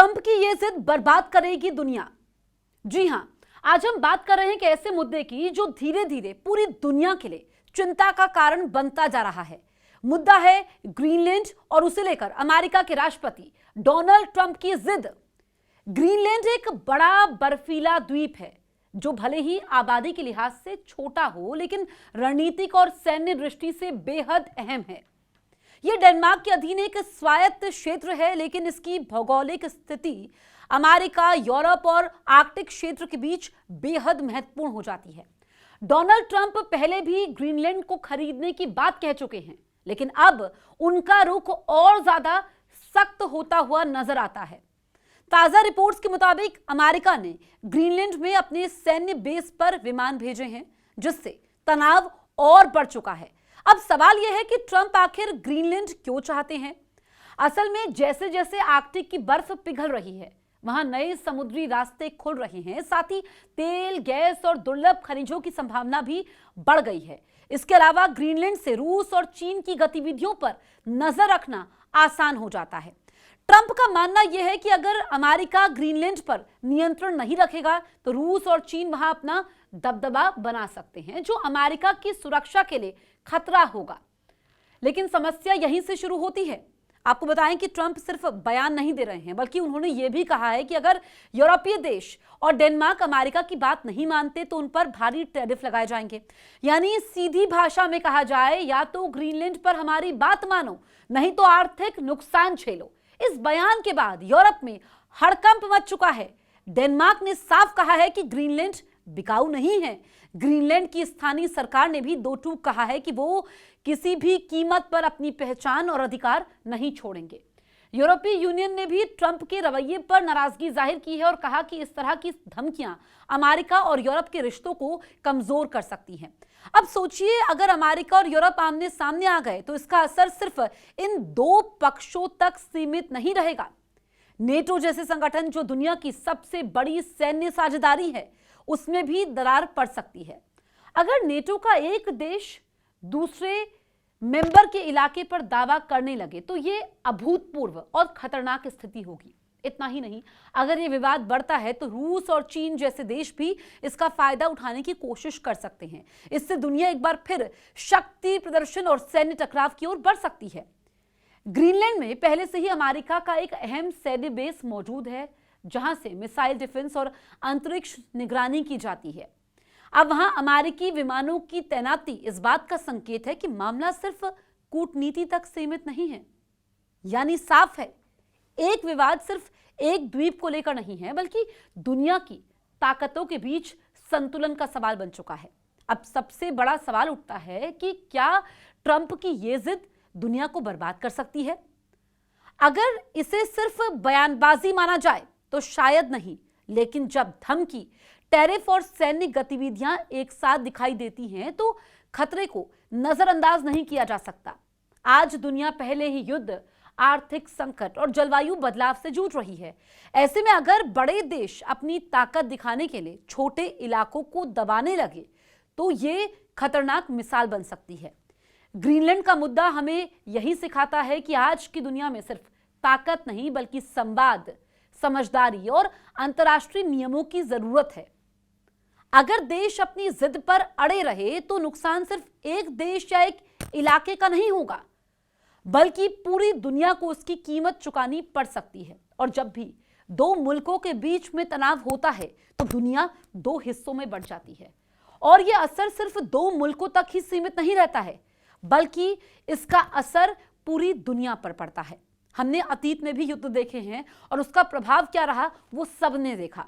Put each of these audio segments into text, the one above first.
Trump की ये जिद बर्बाद करेगी दुनिया। जी हां, आज हम बात कर रहे हैं कि ऐसे मुद्दे की जो धीरे धीरे पूरी दुनिया के लिए चिंता का कारण बनता जा रहा है। मुद्दा है ग्रीनलैंड और उसे लेकर अमेरिका के राष्ट्रपति डोनाल्ड ट्रंप की जिद। ग्रीनलैंड एक बड़ा बर्फीला द्वीप है जो भले ही आबादी के लिहाज से छोटा हो, लेकिन रणनीतिक और सैन्य दृष्टि से बेहद अहम है। यह डेनमार्क के अधीन एक स्वायत्त क्षेत्र है, लेकिन इसकी भौगोलिक स्थिति अमेरिका, यूरोप और आर्कटिक क्षेत्र के बीच बेहद महत्वपूर्ण हो जाती है। डोनाल्ड ट्रंप पहले भी ग्रीनलैंड को खरीदने की बात कह चुके हैं, लेकिन अब उनका रुख और ज्यादा सख्त होता हुआ नजर आता है। ताजा रिपोर्ट्स के मुताबिक अमेरिका ने ग्रीनलैंड में अपने सैन्य बेस पर विमान भेजे हैं, जिससे तनाव और बढ़ चुका है। अब सवाल यह है कि ट्रंप आखिर ग्रीनलैंड क्यों चाहते हैं? असल में जैसे जैसे आर्कटिक की बर्फ पिघल रही है, वहां नए समुद्री रास्ते खुल रहे हैं। साथ ही तेल, गैस और दुर्लभ खनिजों की संभावना भी बढ़ गई है। इसके अलावा ग्रीनलैंड से रूस और चीन की गतिविधियों पर नजर रखना आसान हो जाता है। ट्रंप का मानना यह है कि अगर अमेरिका ग्रीनलैंड पर नियंत्रण नहीं रखेगा तो रूस और चीन वहां अपना दबदबा बना सकते हैं, जो अमेरिका की सुरक्षा के लिए खतरा होगा। लेकिन समस्या यहीं से शुरू होती है। आपको बताएं कि ट्रंप सिर्फ बयान नहीं दे रहे हैं, बल्कि उन्होंने यह भी कहा है कि अगर यूरोपीय देश और डेनमार्क अमेरिका की बात नहीं मानते तो उन पर भारी टैरिफ लगाए जाएंगे। यानी सीधी भाषा में कहा जाए, या तो ग्रीनलैंड पर हमारी बात मानो, नहीं तो आर्थिक नुकसान झेलो। इस बयान के बाद यूरोप में हड़कंप मच चुका है। डेनमार्क ने साफ कहा है कि ग्रीनलैंड बिकाऊ नहीं है। ग्रीनलैंड की स्थानीय सरकार ने भी दो टूक कहा है कि वो किसी भी कीमत पर अपनी पहचान और अधिकार नहीं छोड़ेंगे। यूरोपीय यूनियन ने भी ट्रंप के रवैये पर नाराजगी जाहिर की है और कहा कि इस तरह की धमकियां अमेरिका और यूरोप के रिश्तों को कमजोर कर सकती हैं। अब सोचिए, अगर अमेरिका और यूरोप आमने सामने आ गए तो इसका असर सिर्फ इन दो पक्षों तक सीमित नहीं रहेगा। नेटो जैसे संगठन, जो दुनिया की सबसे बड़ी सैन्य साझेदारी है, उसमें भी दरार पड़ सकती है। अगर नेटो का एक देश दूसरे मेंबर के इलाके पर दावा करने लगे तो यह अभूतपूर्व और खतरनाक स्थिति होगी। इतना ही नहीं, अगर यह विवाद बढ़ता है तो रूस और चीन जैसे देश भी इसका फायदा उठाने की कोशिश कर सकते हैं। इससे दुनिया एक बार फिर शक्ति प्रदर्शन और सैन्य टकराव की ओर बढ़ सकती है। ग्रीनलैंड में पहले से ही अमेरिका का एक अहम सैन्य बेस मौजूद है, जहां से मिसाइल डिफेंस और अंतरिक्ष निगरानी की जाती है। अब वहां अमेरिकी विमानों की तैनाती इस बात का संकेत है कि मामला सिर्फ कूटनीति तक सीमित नहीं है। यानी साफ है, एक विवाद सिर्फ एक द्वीप को लेकर नहीं है, बल्कि दुनिया की ताकतों के बीच संतुलन का सवाल बन चुका है। अब सबसे बड़ा सवाल उठता है कि क्या ट्रंप की यह जिद दुनिया को बर्बाद कर सकती है? अगर इसे सिर्फ बयानबाजी माना जाए तो शायद नहीं, लेकिन जब धमकी, टैरिफ और सैन्य गतिविधियां एक साथ दिखाई देती हैं तो खतरे को नजरअंदाज नहीं किया जा सकता। आज दुनिया पहले ही युद्ध, आर्थिक संकट और जलवायु बदलाव से जूझ रही है। ऐसे में अगर बड़े देश अपनी ताकत दिखाने के लिए छोटे इलाकों को दबाने लगे तो ये खतरनाक मिसाल बन सकती है। ग्रीनलैंड का मुद्दा हमें यही सिखाता है कि आज की दुनिया में सिर्फ ताकत नहीं, बल्कि संवाद, समझदारी और अंतर्राष्ट्रीय नियमों की जरूरत है। अगर देश अपनी जिद पर अड़े रहे तो नुकसान सिर्फ एक देश या एक इलाके का नहीं होगा, बल्कि पूरी दुनिया को उसकी कीमत चुकानी पड़ सकती है। और जब भी दो मुल्कों के बीच में तनाव होता है तो दुनिया दो हिस्सों में बढ़ जाती है, और यह असर सिर्फ दो मुल्कों तक ही सीमित नहीं रहता है, बल्कि इसका असर पूरी दुनिया पर पड़ता है। हमने अतीत में भी युद्ध देखे हैं और उसका प्रभाव क्या रहा वो सबने देखा।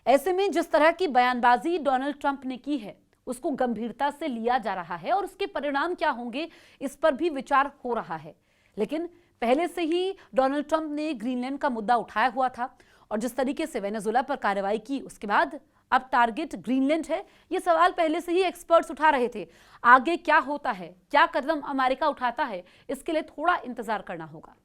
ऐसे में जिस तरह की बयानबाजी डोनाल्ड ट्रंप ने की है, उसको गंभीरता से लिया जा रहा है और उसके परिणाम क्या होंगे इस पर भी विचार हो रहा है। लेकिन पहले से ही डोनाल्ड ट्रंप ने ग्रीनलैंड का मुद्दा उठाया हुआ था, और जिस तरीके से वेनेजुएला पर कार्रवाई की उसके बाद अब टारगेट ग्रीनलैंड है, ये सवाल पहले से ही एक्सपर्ट्स उठा रहे थे। आगे क्या होता है, क्या कदम अमेरिका उठाता है, इसके लिए थोड़ा इंतजार करना होगा।